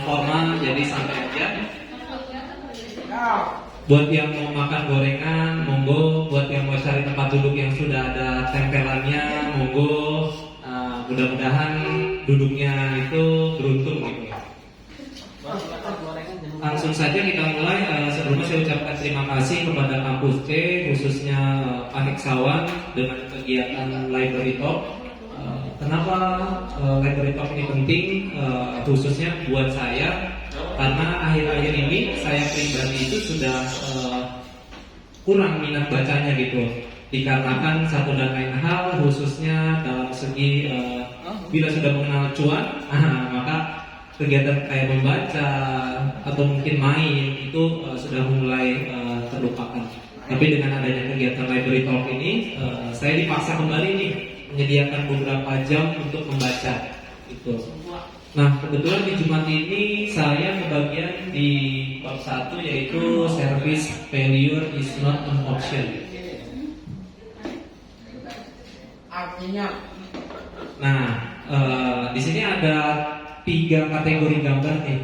formal, jadi santai aja. Buat yang mau makan gorengan, monggo. Buat yang mau cari tempat duduk yang sudah ada tempelannya, monggo. Mudah-mudahan duduknya itu beruntung gitu. Langsung saja kita mulai. Sebelumnya saya ucapkan terima kasih kepada Kampus C, khususnya Pak Heksawan dengan kegiatan Library Talk. Kenapa Library Talk ini penting? Khususnya buat saya, karena akhir-akhir ini saya pribadi itu sudah kurang minat bacanya gitu. Dikarenakan satu dan lain hal, khususnya dalam segi bila sudah mengenal cuan, maka kegiatan kayak membaca atau mungkin main itu sudah mulai terlupakan. Tapi dengan adanya kegiatan Library Talk ini, saya dipaksa kembali nih menyediakan beberapa jam untuk membaca itu. Nah, kebetulan di Jumat ini saya kebagian di bab 1, yaitu service failure is not an option. Artinya, nah di sini ada 3 kategori gambar nih.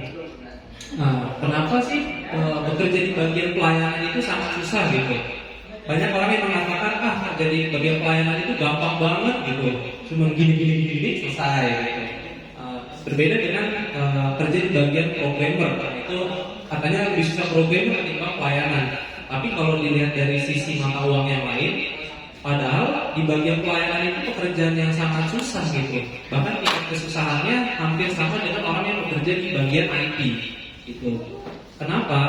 Kenapa sih bekerja di bagian pelayanan itu sangat susah gitu? Banyak orang yang mengatakan kerja di bagian pelayanan itu gampang banget gitu, cuma gini selesai gitu. Berbeda dengan kerja di bagian programmer, itu katanya lebih susah programmer ketimbang pelayanan. Tapi kalau dilihat dari sisi mata uang yang lain, padahal di bagian pelayanan itu pekerjaan yang sangat susah gitu. Bahkan tingkat kesusahannya hampir sama dengan orang yang bekerja di bagian IT gitu. Kenapa?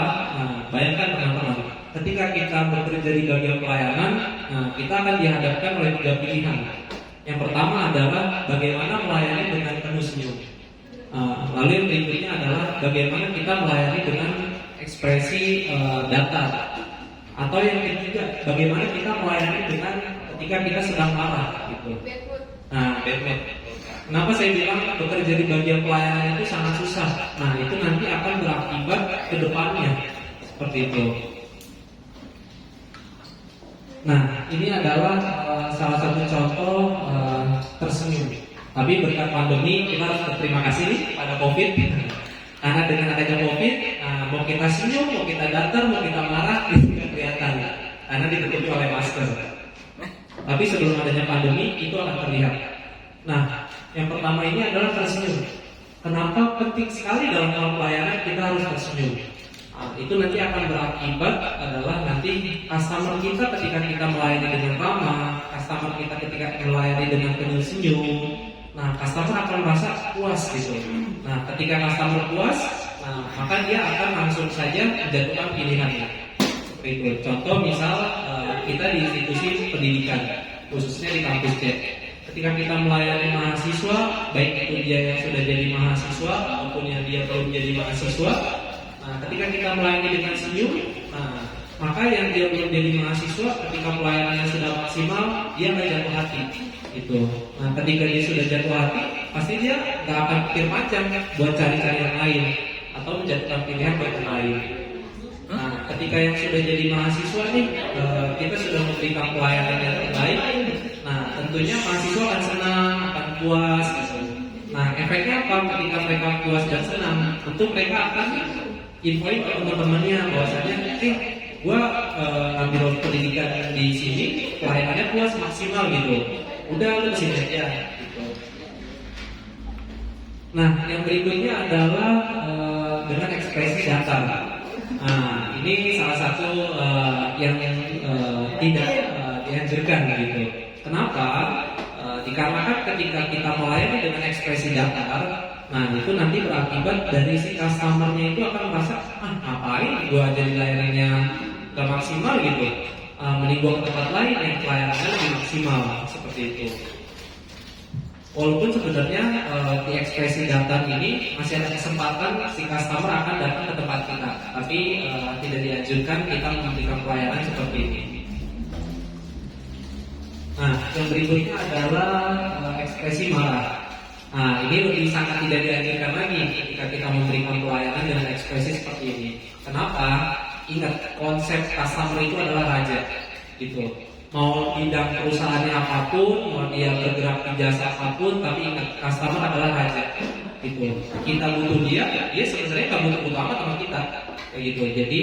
Bayangkan teman-teman, ketika kita bekerja di bagian pelayanan, kita akan dihadapkan oleh 3 pilihan. Yang pertama adalah bagaimana melayani dengan penuh senyum. Lalu yang berikutnya adalah bagaimana kita melayani dengan ekspresi datar. Atau yang ketiga, bagaimana kita melayani dengan ketika kita sedang marah gitu. Nah, bad mood. Kenapa saya bilang bekerja di bagian pelayanan itu sangat susah? Nah, itu nanti akan berakibat ke depannya seperti itu. Nah, ini adalah salah satu contoh tersenyum. Tapi berkat pandemi kita harus berterima kasih nih pada COVID. Karena dengan adanya COVID, mau kita senyum, mau kita datar, mau kita marah, itu tidak kelihatan karena ditutupi oleh masker. Tapi sebelum adanya pandemi, itu akan terlihat. Nah, yang pertama ini adalah tersenyum. Kenapa penting sekali dalam hal pelayanan kita harus tersenyum? Itu nanti akan berakibat adalah nanti customer kita ketika kita melayani dengan ramah, customer kita ketika melayani dengan penuh senyum. Nah, customer akan merasa puas gitu. Nah, ketika customer puas, maka dia akan langsung saja menjatuhkan pilihannya. Seperti itu. Contoh misal kita di institusi pendidikan, khususnya di kampus C. Ketika kita melayani mahasiswa, baik itu dia yang sudah jadi mahasiswa maupun yang dia belum jadi mahasiswa, ketika kita melayani dengan senyum, maka yang dia belum jadi mahasiswa, ketika pelayanannya sudah maksimal, dia nggak jatuh hati. Itu. Nah, ketika dia sudah jatuh hati, pasti dia nggak akan pikir panjang buat cari-cari yang lain atau menjatuhkan pilihan buat yang lain. Nah, ketika yang sudah jadi mahasiswa nih, kita sudah memberikan pelayanan yang terbaik. Nah, tentunya mahasiswa akan senang, akan puas. Gitu. Nah, efeknya apa? Ketika mereka puas dan senang, tentu mereka akan infoin ke teman-temannya bahwasanya, gua ambil pendidikan di sini, pelayanannya puas maksimal gitu. Udah lu kesini aja gitu. Nah, yang berikutnya adalah dengan ekspresi datar. Nah, ini salah satu yang tidak dianjurkan gitu. Kenapa? Dikarenakan ketika kita melayani dengan ekspresi datar, nah itu nanti berakibat dari si customer-nya itu akan merasa, ngapain gua jadi layanannya gak maksimal gitu. Mending gua ke tempat lain yang pelayanannya lebih maksimal seperti itu. Walaupun sebenarnya di ekspresi datar ini masih ada kesempatan si customer akan datang ke tempat kita, tapi tidak dianjurkan kita memberikan pelayanan seperti ini. Nah, yang berikutnya adalah ekspresi marah. Nah, ini lebih sangat tidak dianjurkan lagi ketika kita memberikan pelayanan dengan ekspresi seperti ini. Kenapa? Ingat, konsep customer itu adalah raja, gitu. mau bidang perusahaannya apapun, mau dia bergerak di jasa apapun, tapi ingat customer adalah raja. Gitu. Kita butuh dia sebenarnya nggak butuh amat sama kita. Kayak gitu. Jadi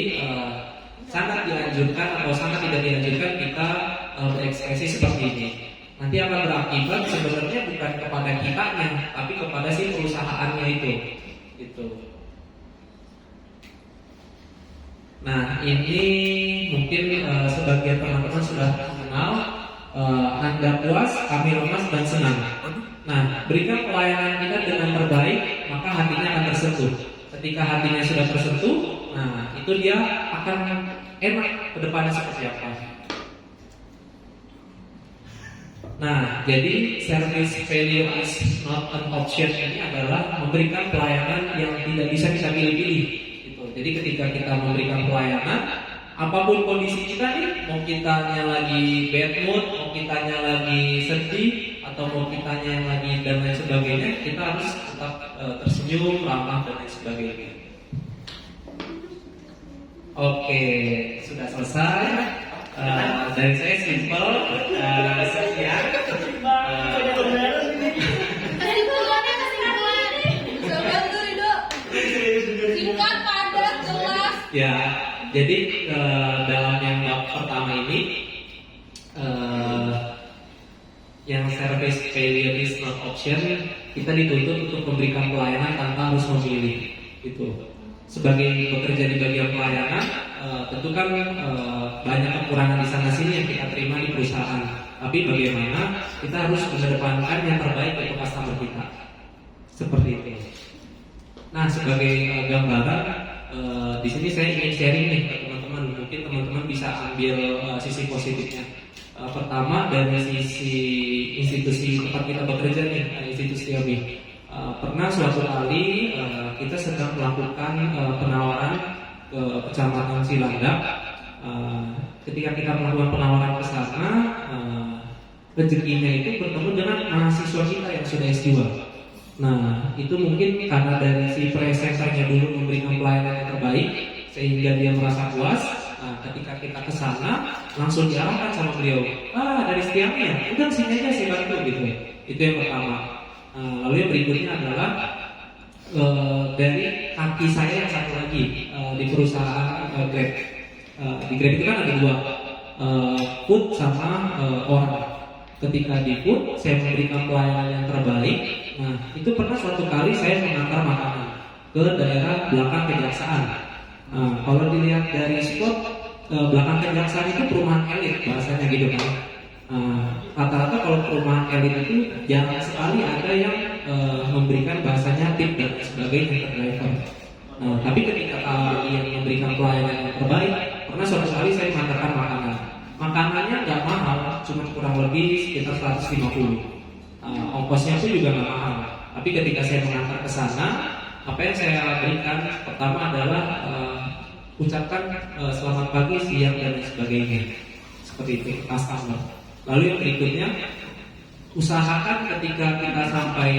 sangat dianjurkan atau sangat tidak dianjurkan kita berekspresi seperti ini. Nanti akan berakibat sebenarnya bukan kepada kitanya, tapi kepada si perusahaannya itu. Gitu. Nah, ini mungkin sebagian teman-teman sudah mengenal. Anda puas, kami lemas dan senang. Nah, berikan pelayanan kita dengan terbaik, maka hatinya akan tersentuh. Ketika hatinya sudah tersentuh, nah itu dia akan enak ke depannya seperti apa. Nah, jadi service failure is not an option ini adalah memberikan pelayanan yang tidak bisa kita pilih-pilih. Gitu. Jadi ketika kita memberikan pelayanan, apapun kondisi kita nih, mau kitanya lagi bad mood, mau kitanya lagi sedih, atau mau kitanya yang lagi dan lain sebagainya, kita harus tetap tersenyum, ramah dan lain sebagainya. Oke, sudah selesai. Dari saya simple, sekian. Singkat, padat, jelas. Ya, jadi dalam yang bab pertama ini, yang service failure is not option, kita dituntut untuk memberikan pelayanan tanpa harus memilih. Itu sebagai bekerja di bagian pelayanan, tentu kan banyak kekurangan di sana sini yang kita terima di perusahaan. Tapi bagaimana kita harus mengedepankan yang terbaik untuk customer kita. Seperti itu. Nah, sebagai gambaran, di sini saya ingin sharing nih ke teman-teman. Mungkin teman-teman bisa ambil sisi positifnya. Pertama dari sisi institusi tempat kita bekerja nih, institusi kami. Pernah suatu kali kita sedang melakukan penawaran ke Kecamatan Cilandak. Ketika kita melakukan penawaran ke sana, rezekinya itu bertemu dengan mahasiswa kita yang sudah S2. Nah, itu mungkin karena dari si presenternya dulu memberikan pelayanan yang terbaik sehingga dia merasa puas. Nah, ketika kita ke sana langsung diarahkan sama beliau, dari Setiami ya, udah sini aja saya bantu gitu ya. Itu yang pertama. Lalu yang berikutnya adalah dari kaki saya yang satu lagi di perusahaan Grab. Di Grab itu kan ada dua, food sama orang. Ketika di food saya memberikan pelayanan yang terbaik. Nah, itu pernah suatu kali saya mengantar makanan ke daerah belakang kejaksaan. Kalau dilihat dari spot belakang kejaksaan itu perumahan elit bahasanya gitu kan. Rata-rata kalau perumahan elit itu jarang sekali ada yang memberikan bahasanya tip dan sebagainya ke driver. Tapi ketika yang memberikan pelayanan yang terbaik, pernah suatu kali saya mengantarkan makanan. Makanannya nggak mahal, cuma kurang lebih sekitar 150. Ongkosnya pun juga nggak mahal. Tapi ketika saya mengantar ke sana, apa yang saya berikan pertama adalah ucapkan selamat pagi, siang dan sebagainya. Seperti itu, customer. Lalu yang berikutnya, usahakan ketika kita sampai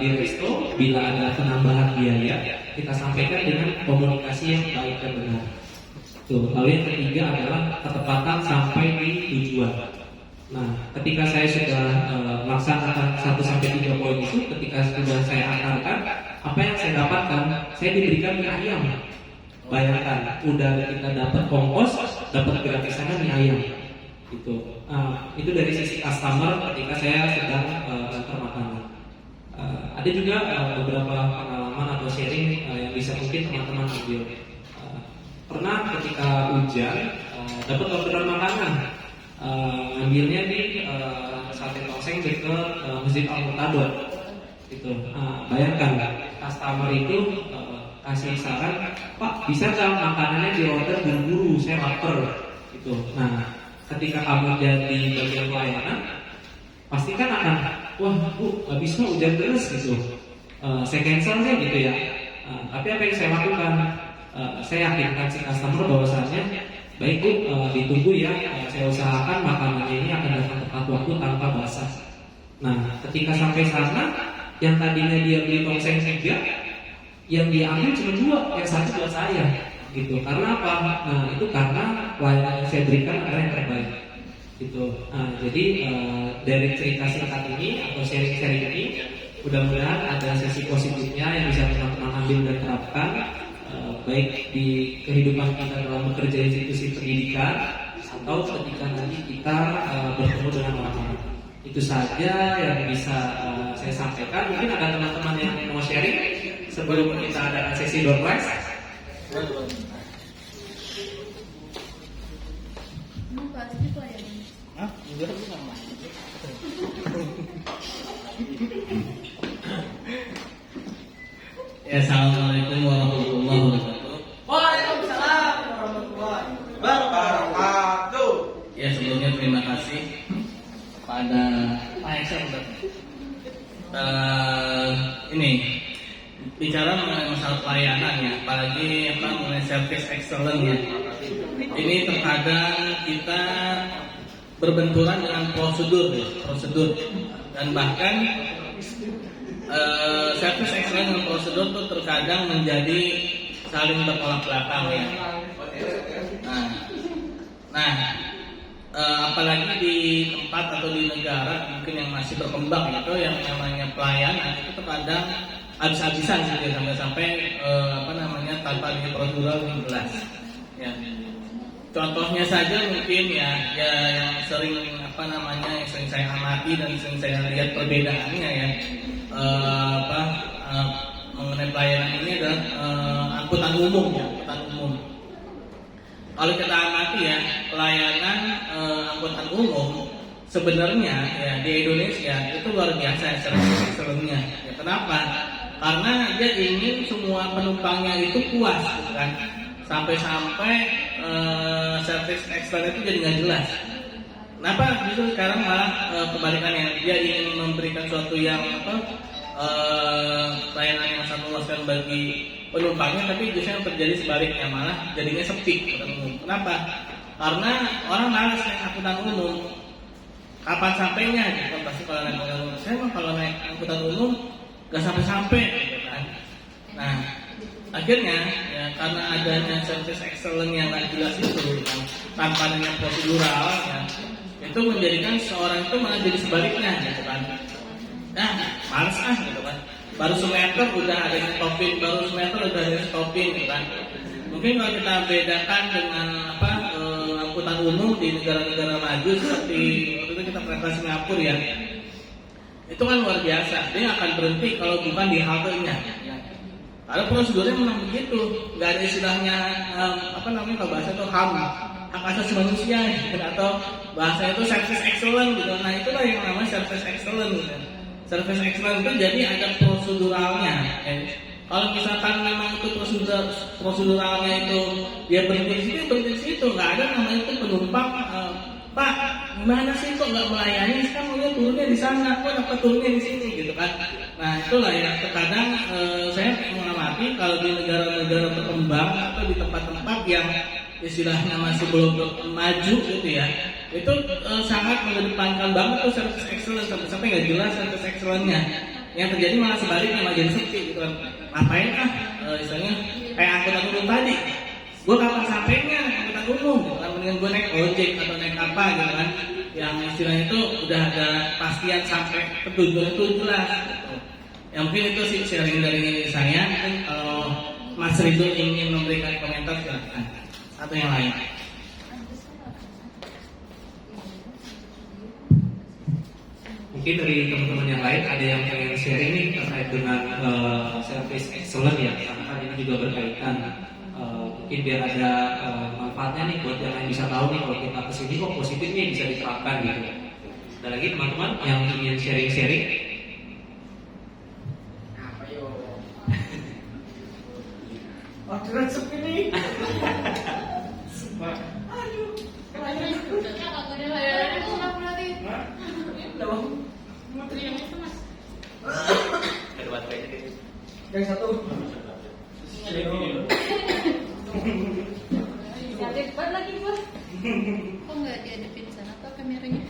di resto, bila ada penambahan biaya, kita sampaikan dengan komunikasi yang baik dan benar. Tuh. Lalu yang ketiga adalah ketepatan sampai di tujuan. Nah, ketika saya sudah melaksanakan 1-3 poin itu, ketika sudah saya antarkan, apa yang saya dapatkan? Saya diberikan mie ayam. Bayangkan, udah kita dapat ongkos, dapat gratisannya mie ayam. Itu dari sisi customer ketika saya sedang antar makanan. Ada juga beberapa pengalaman atau sharing yang bisa mungkin teman-teman ambil. Pernah ketika hujan dapat orderan makanan, ngambilnya di Sate Tongseng ke Masjid Al-Muqtadir. Gitu. Bayangkan customer itu kasih saran, Pak bisa nggak makanannya di order buru-buru, saya lapar. Gitu. Nah, ketika kamu jadi bagian pelayanan, pasti kan akan, wah bu, nggak bisa hujan deras gitu. Saya cancel deh gitu ya. Tapi apa yang saya lakukan? Saya yakinkan si customer bahwasannya baik bu, ditunggu ya, saya usahakan makanannya ini akan datang tepat waktu tanpa basah. Nah, ketika sampai sana, yang tadinya dia beli tongseng 3, yang dia ambil cuma 2, yang satu buat saya, gitu. Karena apa? Nah, itu karena pelayanan yang saya berikan adalah yang terbaik. gitu. Jadi dari cerita singkat ini atau sharing-sharing ini, mudah-mudahan ada sisi positifnya yang bisa teman-teman ambil dan terapkan, baik di kehidupan kita dalam bekerja institusi pendidikan atau ketika nanti kita bertemu dengan orang-orang. Itu saja yang bisa saya sampaikan. Mungkin ada teman-teman yang mau sharing sebelum kita ada sesi door prize. Pasti pelayanan. Ya, assalamualaikum warahmatullahi wabarakatuh. Waalaikumsalam warahmatullahi wabarakatuh. Ya, sebelumnya terima kasih kepada Pak Eksan. Ini bicara mengenai masalah pelayanan ya, apalagi mengenai service excellence ya. Ini terkadang kita berbenturan dengan prosedur dan bahkan service excellence dan prosedur itu terkadang menjadi saling bertolak belakang ya. Nah, apalagi di tempat atau di negara mungkin yang masih berkembang itu yang namanya pelayanan itu terkadang habis-habisan gitu ya, sampai-sampai tanpa prosedural yang jelas ya. Contohnya saja mungkin ya yang sering yang sering saya amati dan sering saya lihat perbedaannya ya, mengenai pelayanan ini adalah angkutan umum. Kalau kita amati ya, pelayanan angkutan umum sebenarnya ya di Indonesia itu luar biasa excellence-nya. Ya, kenapa? Karena dia ingin semua penumpangnya itu puas, gitu kan? Sampai-sampai service excellence itu jadi nggak jelas. Kenapa justru sekarang malah kebalikannya, dia ingin memberikan sesuatu yang pelayanan yang sangat memuaskan bagi penumpangnya, tapi justru yang terjadi sebaliknya, malah jadinya sepi angkutan umum. Kenapa? Karena orang malas naik angkutan umum. Kapan sampainya? Gitu. Pasti kalau naik angkutan umum, saya mah kalau naik angkutan umum nggak sampai-sampai, gitu kan? Nah, akhirnya ya karena adanya service excellence yang nggak jelas itu kan, tanpa adanya prosedural ya, itu menjadikan seorang itu malah jadi sebaliknya, gitu kan? Nah, males gitu kan. Baru semeter udah ada yang stopin, gitu kan. Mungkin kalau kita bedakan dengan angkutan umum di negara-negara maju seperti waktu itu kita pernah ke Singapura ya, itu kan luar biasa. Dia akan berhenti kalau bukan di halte-nya. Karena prosedurnya memang begitu, nggak ada istilahnya kalau bahasa itu HAM, hak asasi manusia gitu, atau bahasa itu service excellence gitu. Nah, itulah yang namanya service excellence gitu. Service excellence itu jadi ada proseduralnya. Kalau misalkan memang itu proseduralnya itu dia berhenti di situ, nggak ada namanya itu penumpang. Pak, gimana sih kok nggak melayani? Kan maunya turunnya di sana, kok dapat turunnya di sini, gitu kan? Nah, itulah ya. Terkadang saya mengamati kalau di negara-negara berkembang atau di tempat-tempat yang istilahnya masih belum maju gitu ya, itu sangat mengedepankan banget tuh service excellence, sampai nggak jelas service excellence-nya. Yang terjadi malah sebaliknya, malah jadi sepi gitu kan. Ngapain istilahnya kayak angkutan umum tadi, gue kapan sampainya angkutan umum gitu kan, mendingan gue naik ojek atau naik apa gitu kan, yang istilahnya itu udah ada pastian sampai ke tujuan itu jelas gitu. Ya mungkin itu sih sharing dari saya. Mungkin kalau Mas Ridho ingin memberikan komentar silakan, atau yang lain. Mungkin dari teman-teman yang lain ada yang pengen sharing nih terkait dengan service excellence ya, karena kan ini juga berkaitan. Mungkin biar ada manfaatnya nih buat yang lain bisa tahu nih kalau kita kesini kok positif nih bisa diterapkan gitu. Ada lagi teman-teman yang ingin sharing-sharing? Apa yo? Orderan sepi nih. Aduh. Yang satu. Lebar lagi gua. Kok nggak dihadapin sana apa kameranya?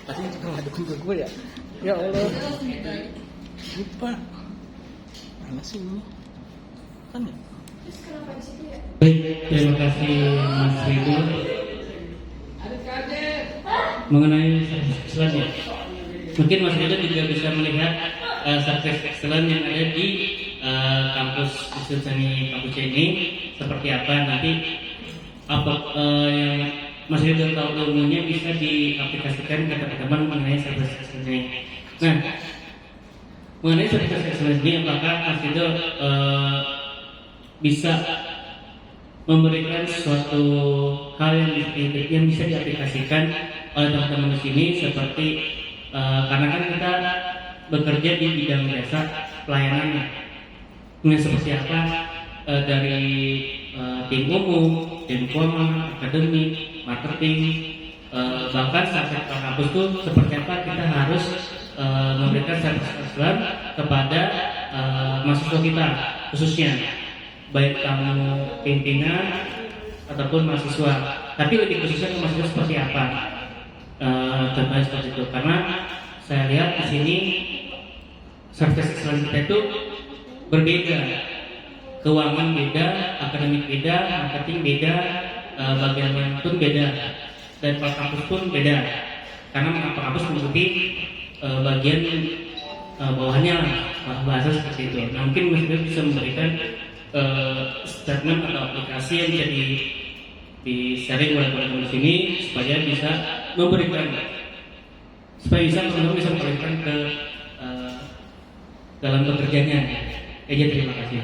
Pasti juga ngadepin ke gue ya. Ya Allah. Lupa. Mana sih ini? Kan ya? Terus kenapa di situ ya? Baik, terima kasih Mas Ridho. Ada kaget. mengenai service excellence ya. Mungkin Mas Ridho juga bisa melihat service excellence yang ada di kampus Institut Seni kampus ini seperti apa. Nanti apa yang Mas Ridho tahu ilmunya bisa diaplikasikan ke teman-teman mengenai service excellence ini. Nah, mengenai service excellence ini, apakah Mas Ridho bisa memberikan suatu hal yang bisa diaplikasikan oleh teman-teman di sini seperti karena kan kita bekerja di bidang jasa pelayanan, seperti apa dari tim umum, tim keuangan, akademik, marketing, bahkan sampai ke kampus itu seperti apa kita harus memberikan service excellence kepada mahasiswa kita khususnya, baik tamu pimpinan ataupun mahasiswa. Tapi lebih khususnya ke mahasiswa seperti apa? Contohnya seperti itu. Karena saya lihat di sini service excellence kita itu berbeda, keuangan beda, akademik beda, marketing beda, bagian yang pun beda, dan per kampus pun beda. Karena per kampus mengikuti bagian bawahnya bahasa seperti itu. Nah, mungkin Mas Ridho bisa memberikan statement atau aplikasi yang bisa di-sharing oleh teman-teman di sini supaya bisa memberikan, teman-teman bisa memberikan ke dalam bekerjanya. Terima kasih.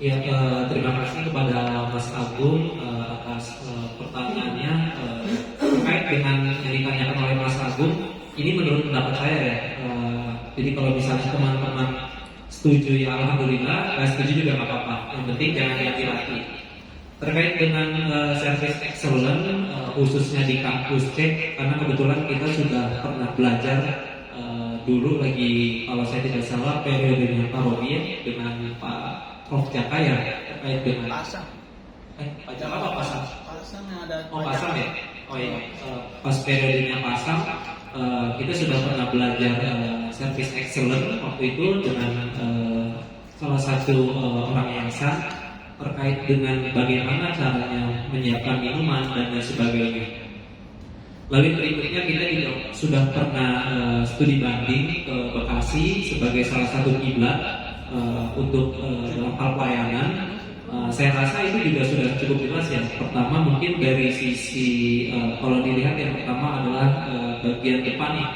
Ya, terima kasih kepada Mas Agung atas pertanyaannya terkait dengan yang ditanyakan oleh Mas Agung. Ini menurut pendapat saya ya. Jadi kalau misalnya teman-teman setuju ya alhamdulillah, nggak setuju juga nggak apa-apa. Yang penting jangan hati-hati. Terkait dengan service excellence khususnya di kampus C, karena kebetulan kita sudah pernah belajar dulu lagi, kalau saya tidak salah periodenya Pak Robi dengan Pak Prof Jaka ya, terkait dengan Pasang. Pak Jaka apa Pasang? Pasang yang ada. Oh Pasang ya. Oh iya. Pas periodenya Pasang kita sudah pernah belajar service excellence waktu itu dengan salah satu orang yang sah terkait dengan bagaimana caranya menyiapkan minuman dan lain sebagainya. Lalu berikutnya kita juga sudah pernah studi banding ke Bekasi sebagai salah satu kiblat untuk dalam hal pelayanan. Saya rasa itu juga sudah cukup jelas ya. Pertama mungkin dari sisi kalau dilihat yang pertama adalah bagian depan nih.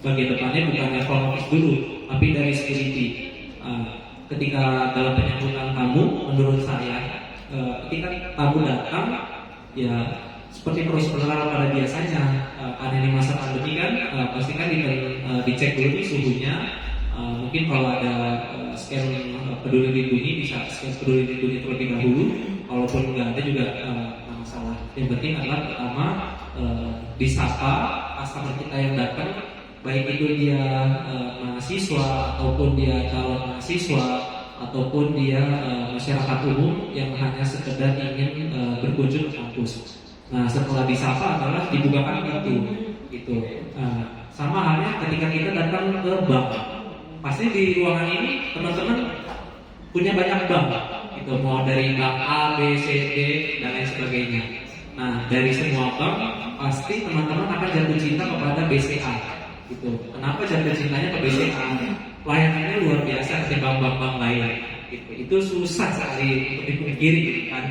Bagian depannya bukannya front office dulu, tapi dari security. Ketika dalam penyambutan tamu, menurut saya ketika tamu datang ya seperti prosedural pada biasanya, karena ini masa pandemi kan pastikan dicek dulu nih suhunya. Mungkin kalau ada scan peduli lindungi bisa scan peduli lindungi terlebih dahulu. Kalaupun nggak ada juga nggak masalah. Yang penting adalah pertama disapa customer kita yang datang, baik itu dia mahasiswa ataupun dia calon mahasiswa ataupun dia masyarakat umum yang hanya sekedar ingin berkunjung ke kampus. Nah setelah disapa adalah dibukakan pintu gitu. Sama halnya ketika kita datang ke bank, pasti di ruangan ini teman-teman punya banyak bank gitu, mau dari bank A, B, C, D dan lain sebagainya. Nah dari semua bank pasti teman-teman akan jatuh cinta kepada BCA gitu. Kenapa jatuh cintanya ke BCA? Pelayanannya luar biasa ketimbang bank-bank lain gitu. Itu susah sekali untuk dipungkiri gitu kan.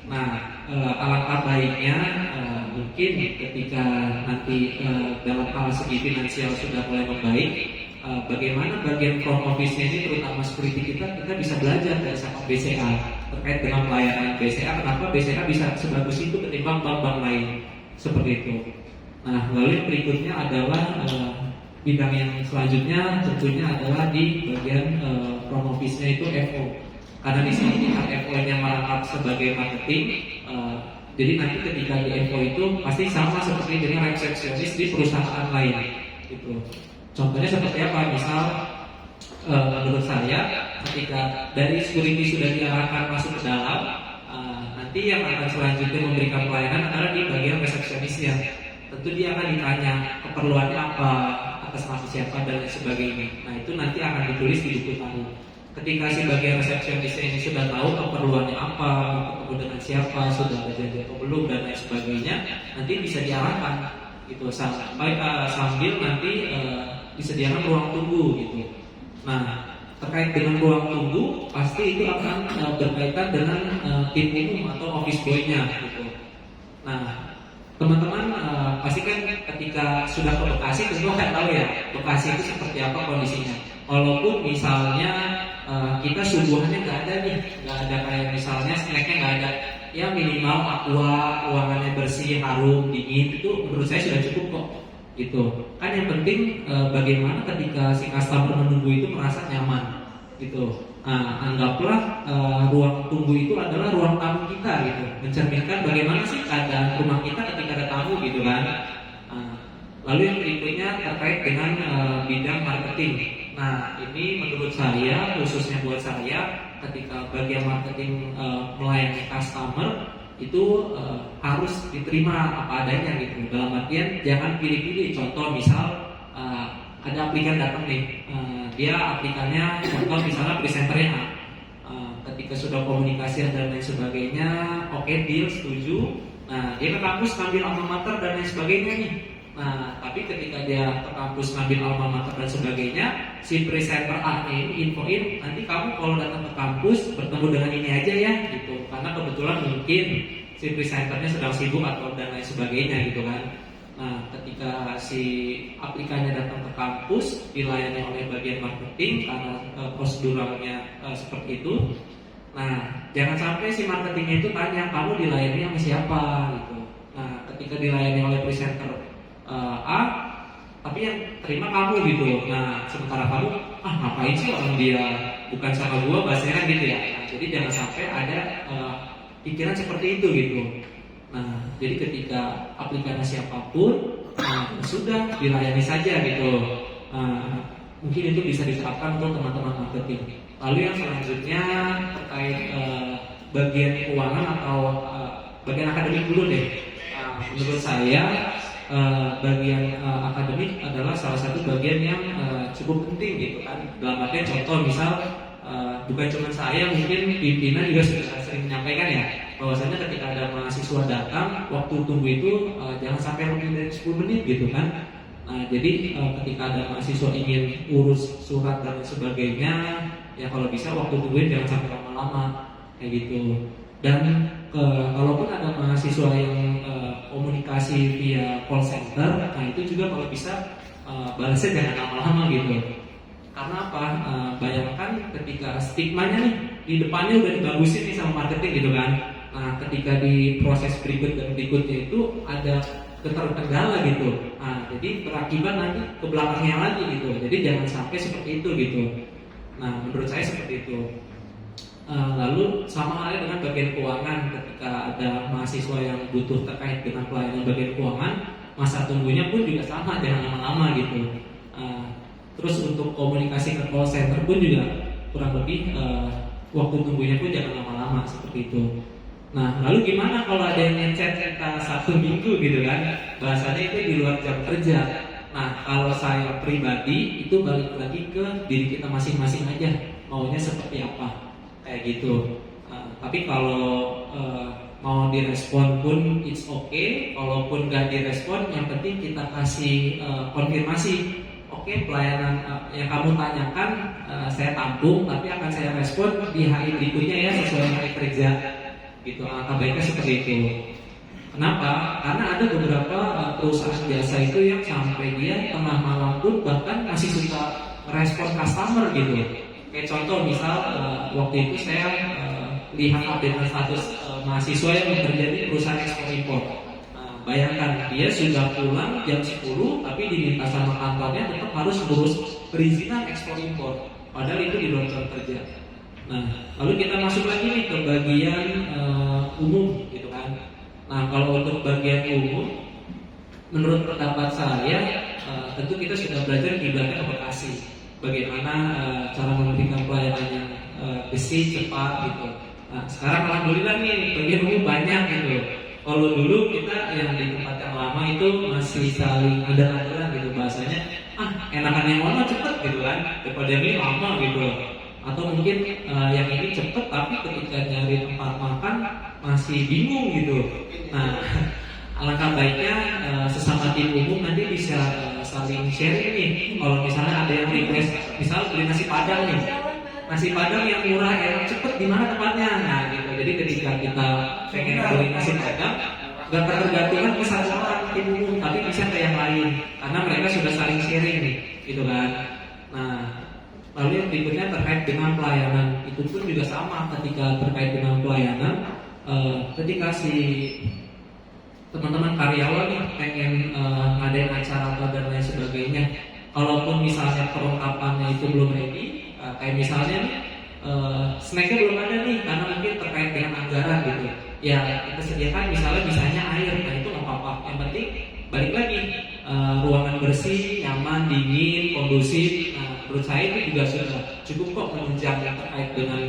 Nah alangkah baiknya mungkin ketika nanti dalam hal segi finansial sudah mulai membaik, bagaimana bagian front office-nya ini terutama security kita bisa belajar dari sama BCA terkait dengan pelayanan BCA. Kenapa BCA bisa sebagus itu ketimbang bank-bank lain seperti itu. Nah lalu yang berikutnya adalah bidang yang selanjutnya tentunya adalah di bagian front office-nya itu FO. Karena di sini kita FO-nya merangkap sebagai marketing. Jadi nanti ketika di FO itu pasti sama seperti dengan resepsionis di perusahaan lain gitu. Contohnya seperti apa? Misal menurut saya ketika dari security sudah diarahkan masuk ke dalam, nanti yang akan selanjutnya memberikan pelayanan adalah di bagian resepsionisnya. Tentu dia akan ditanya keperluannya apa, atas nama siapa dan lain sebagainya. Nah itu nanti akan ditulis di buku tamu. ketika si bagian resepsionis ini sudah tahu keperluannya apa, mau ketemu dengan siapa, sudah ada janji atau belum dan lain sebagainya, nanti bisa diarahkan gitu sampai sambil nanti disediakan ruang tunggu gitu. Nah, terkait dengan ruang tunggu pasti itu akan berkaitan dengan tim umum atau office boy-nya gitu. Nah, teman-teman pasti kan ketika sudah ke Bekasi tentu akan tahu ya Bekasi itu seperti apa kondisinya. Walaupun misalnya kita suguhannya nggak ada nih, nggak ada kayak misalnya snacknya nggak ada, ya minimal aqua, ruangannya bersih, harum, dingin, itu menurut saya sudah cukup kok gitu. Kan yang penting bagaimana ketika si customer menunggu itu merasa nyaman gitu. Anggaplah ruang tunggu itu adalah ruang tamu kita gitu, mencerminkan bagaimana sih keadaan rumah kita ketika ada tamu gitu kan. Lalu yang berikutnya terkait dengan bidang marketing. Nah, ini menurut saya, khususnya buat saya, ketika bagian marketing melayani customer itu harus diterima apa adanya gitu. Dalam artian jangan pilih-pilih. Contoh misal ada aplikan datang nih, dia aplikannya contoh misalnya presenternya ketika sudah komunikasi dan lain sebagainya, oke, deal, setuju. Nah, dia ke kampus ngambil alma mater dan lain sebagainya nih. Nah, tapi ketika dia ke kampus ngambil alma mater dan sebagainya, si presenter A ini infoin, nanti kamu kalau datang ke kampus bertemu dengan ini aja ya gitu. Karena kebetulan mungkin si presenternya sedang sibuk atau dan lain sebagainya gitu kan. Nah, ketika si aplikannya datang ke kampus dilayani oleh bagian marketing karena proseduralnya seperti itu. Nah, jangan sampai si marketingnya itu tanya kamu dilayani sama siapa gitu. Nah, ketika dilayani oleh presenter A, tapi yang terima kamu gitu. Nah, sementara kamu ngapain sih orang dia bukan sama gua, bahasanya kan gitu ya. Nah, jadi jangan sampai ada pikiran seperti itu gitu. Nah, jadi ketika aplikannya siapapun, sudah dilayani saja gitu. Mungkin itu bisa diterapkan untuk teman-teman marketing. Lalu yang selanjutnya terkait bagian keuangan atau bagian akademik dulu deh. Menurut saya bagian akademik adalah salah satu bagian yang cukup penting gitu kan. Dalam artian contoh misal bukan cuma saya, mungkin pimpinan juga sudah sering menyampaikan ya, bahwasanya ketika ada mahasiswa datang, waktu tunggu itu jangan sampai lebih dari 10 menit gitu kan. Jadi ketika ada mahasiswa ingin urus surat dan sebagainya, ya kalau bisa waktu tunggunya jangan sampai lama-lama kayak gitu. Dan kalaupun ada mahasiswa yang komunikasi via call center, nah itu juga kalau bisa balasnya jangan lama-lama gitu. Karena apa? Bayangkan ketika stigmanya nih di depannya udah dibagusin nih sama marketing gitu kan. Nah, ketika di proses berikut dan berikutnya itu ada keterkendala gitu. Nah, jadi berakibat nanti ke belakangnya lagi gitu. Jadi jangan sampai seperti itu gitu. Nah, menurut saya seperti itu. Lalu sama halnya dengan bagian keuangan, ketika ada mahasiswa yang butuh terkait dengan pelayanan bagian keuangan, masa tunggunya pun juga sama, jangan lama-lama gitu. Terus untuk komunikasi ke call center pun juga kurang lebih waktu tunggunya pun jangan lama-lama seperti itu. Nah, lalu gimana kalau ada yang ngechat kita 1 minggu gitu kan? Bahasanya itu di luar jam kerja. Nah, kalau saya pribadi itu balik lagi ke diri kita masing-masing aja, maunya seperti apa kayak gitu. Tapi kalau mau direspon pun it's okay. Kalaupun nggak direspon, yang penting kita kasih konfirmasi. Oke, pelayanan yang kamu tanyakan saya tampung, tapi akan saya respon di hari berikutnya ya sesuai hari kerja. Gitu, angka baiknya seperti itu. Kenapa? Karena ada beberapa perusahaan jasa itu yang sampai dia tengah malam pun bahkan masih suka respon customer gitu. Kayak contoh misal waktu itu saya lihat update status mahasiswa yang bekerja di perusahaan ekspor impor. Bayangkan dia sudah pulang jam 10 tapi diminta sama kantornya tetap harus ngurus perizinan ekspor impor. Padahal itu di luar jam kerja. Nah, lalu kita masuk lagi nih ke bagian umum gitu kan. Nah, kalau untuk bagian umum, menurut pendapat saya tentu kita sudah belajar kiblatnya ke Bekasi. Bagaimana cara memberikan pelayanan yang bersih, cepat gitu. Nah, sekarang alhamdulillah nih bagian umum banyak gitu. Kalau dulu kita yang di tempat yang lama itu masih saling ada-ada gitu bahasanya, enakan yang mana cepet gitu kan, daripada yang ini lama gitu. Atau mungkin yang ini cepet tapi ketika nyari tempat makan masih bingung gitu. Nah, alangkah baiknya sesama tim umum nanti bisa saling sharing nih. Kalau misalnya ada yang request, misalnya beli nasi padang nih, nasi padang yang murah, enak, cepet, di mana tempatnya? Nah gitu. Jadi ketika kita pengen beli nasi padang, gak tergantungan ke satu orang tim umum, tapi bisa ke yang lain, karena mereka sudah saling sharing nih, gitu kan. Nah, lalu yang berikutnya terkait dengan pelayanan, itu pun juga sama. Ketika terkait dengan pelayanan, ketika si teman-teman karyawan nih pengen ngadain acara atau dan lain sebagainya, kalaupun misalnya perlengkapannya itu belum ready, kayak misalnya nih snacknya belum ada nih karena mungkin terkait dengan anggaran gitu, ya kita sediakan misalnya air, nah itu nggak apa-apa. Yang penting balik lagi ruangan bersih, nyaman, dingin, kondusif. Nah, menurut saya itu juga sudah cukup kok menunjang yang terkait dengan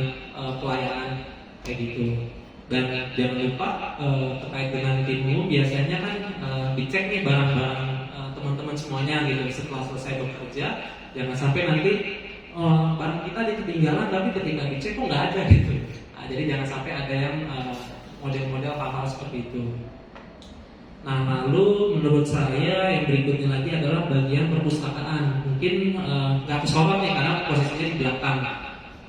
pelayanan kayak gitu. Dan jangan lupa terkait dengan tim umum, biasanya kan dicek nih barang-barang teman-teman semuanya gitu setelah selesai bekerja. Jangan sampai nanti barang kita ketinggalan tapi ketika dicek kok nggak ada gitu. Nah, jadi jangan sampai ada yang model-model hal-hal seperti itu. Nah, lalu menurut saya yang berikutnya lagi adalah bagian perpustakaan. Mungkin nggak kesorot nih karena posisinya di belakang.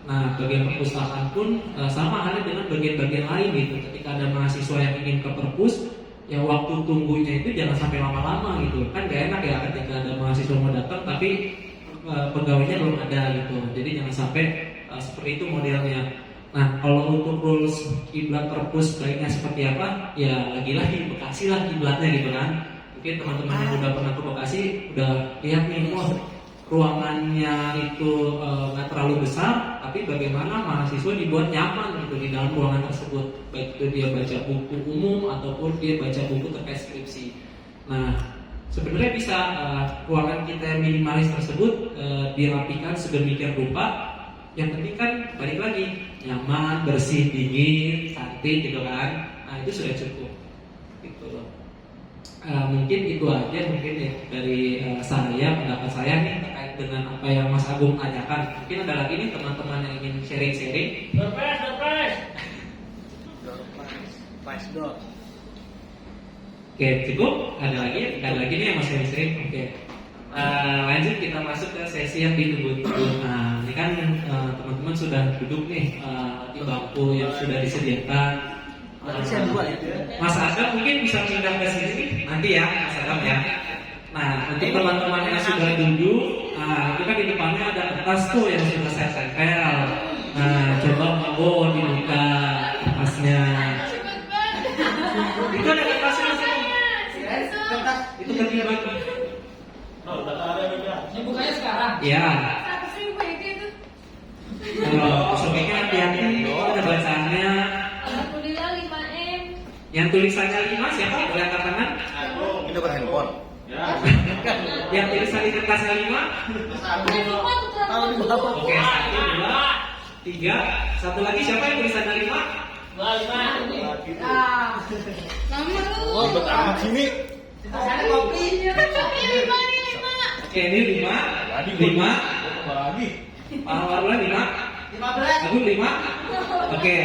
Nah, bagian perpustakaan pun sama halnya dengan bagian-bagian lain gitu. Ketika ada mahasiswa yang ingin ke perpus, ya waktu tunggunya itu jangan sampai lama-lama gitu. Kan gak enak ya ketika ada mahasiswa mau datang tapi pegawainya belum ada gitu. Jadi jangan sampai seperti itu modelnya. Nah, kalau untuk rules kiblat perpus baiknya seperti apa? Ya lagi-lagi Bekasi lah kiblatnya gitu kan. Mungkin teman-teman yang udah pernah ke Bekasi udah lihat nih, ruangannya itu nggak terlalu besar, tapi bagaimana mahasiswa dibuat nyaman gitu di dalam ruangan tersebut, baik itu dia baca buku umum ataupun dia baca buku terkait skripsi. Nah, sebenarnya bisa ruangan kita yang minimalis tersebut dirapikan sedemikian rupa. Yang penting kan balik lagi nyaman, bersih, dingin, cantik gitu kan. Nah, itu sudah cukup gitu loh. Mungkin itu aja mungkin ya dari saya, pendapat saya nih terkait dengan apa yang Mas Agung tanyakan. Mungkin ada lagi nih teman-teman yang ingin sharing-sharing. Door. Oke, cukup. Ada lagi nih yang mau sharing-sharing. Oke. Lanjut kita masuk ke sesi yang ditunggu-tunggu. Nah, ini kan teman-teman sudah duduk nih di bangku yang sudah disediakan. Mas Adam mungkin bisa pindah ke sini nanti ya, Mas Adam ya. Nah, untuk teman-teman yang sudah duduk, itu kan di depannya ada kertas tuh yang sudah saya tempel. Nah, coba monggo dibuka kertasnya. Itu ada kertasnya Mas Adam. Kertas itu bagi-bagi. Dibukanya sekarang. Ya. Kalau besoknya hati-hati, ada bacaannya. Alhamdulillah 5M. Yang tulisannya 5 siapa? Boleh angkat tangan? Itu kan handphone. Yang tulisan di kertasnya 5? Oke, 1, 2, 3. Satu lagi siapa yang tulisannya 5? 5. Nama lu. Oh, betah sini. Kopi 5. Oke, ini 5. 5. Lagi. Warna 5. 15. Aku 5. Oke.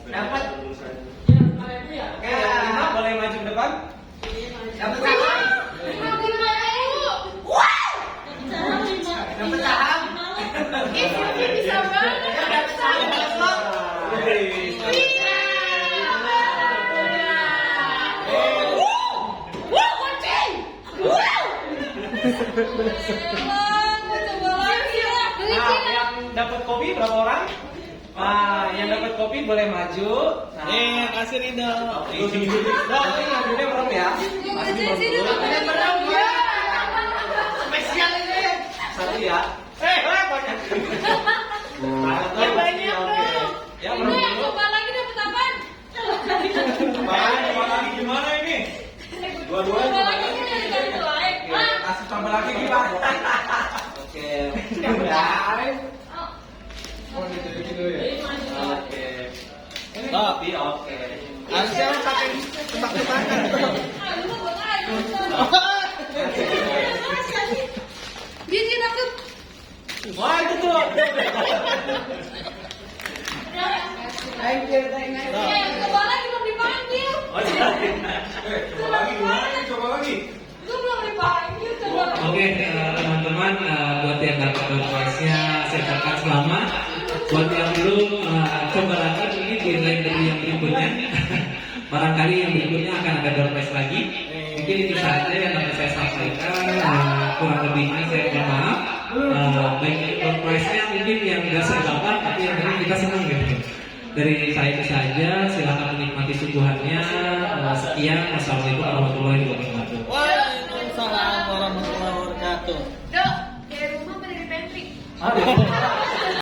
Dapat. Oke, 5 boleh maju ke depan. Dapat saham. Dapat saham. Bisa banget. Dapat saham. Yang dapat kopi berapa orang? Yang dapat kopi boleh maju. Kasih Rido. Ini berapa ya? Spesial ini. Satu ya. Banyak. Banyak dong. Ya, Ini coba lagi dapat apa? Coba lagi gimana ini? Dua-duanya Coba lagi sih dari kali lain. kasih tambah lagi gimana? Oke. Ya. Oke. Ini kopi, oke. Harusnya pakai tebak-tebakan tuh. Dia nangkep. Wah itu tuh. Kepala belum dipanggil. Coba lagi. Gue belum dipanggil. Oke, teman-teman, buat yang dapat door prize-nya saya ucapkan selamat. Buat yang belum, coba lagi ini di lain dari yang berikutnya. Barangkali yang berikutnya akan ada door prize lagi. Mungkin itu saja yang dapat saya sampaikan. Kurang lebihnya saya mohon maaf. Baik itu door prize-nya mungkin yang nggak saya dapat, tapi yang penting kita senang gitu. Dari saya itu saja. Silakan menikmati suguhannya. Sekian. Wassalamualaikum warahmatullahi wabarakatuh. Waalaikumsalam warahmatullahi wabarakatuh. Dok, dari rumah apa dari pantry? Aduh.